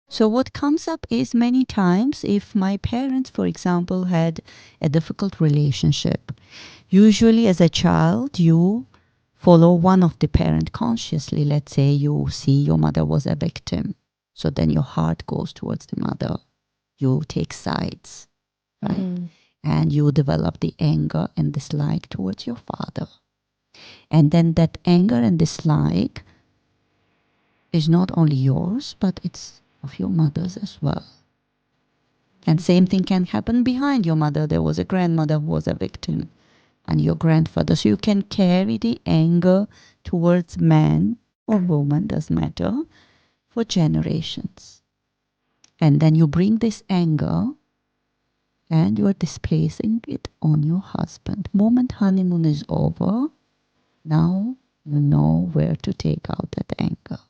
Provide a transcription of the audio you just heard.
So what comes up is many times if my parents, for example, had a difficult relationship, usually as a child, you follow one of the parent consciously. Let's say you see your mother was a victim. So then your heart goes towards the mother. You take sides, right? And you develop the anger and dislike towards your father. And then that anger and dislike is not only yours, but it's of your mother's as well. And same thing can happen behind your mother. There was a grandmother who was a victim and your grandfather. So you can carry the anger towards man or woman, doesn't matter, for generations. And then you bring this anger and you are displacing it on your husband. Moment honeymoon is over, now you know where to take out that anger.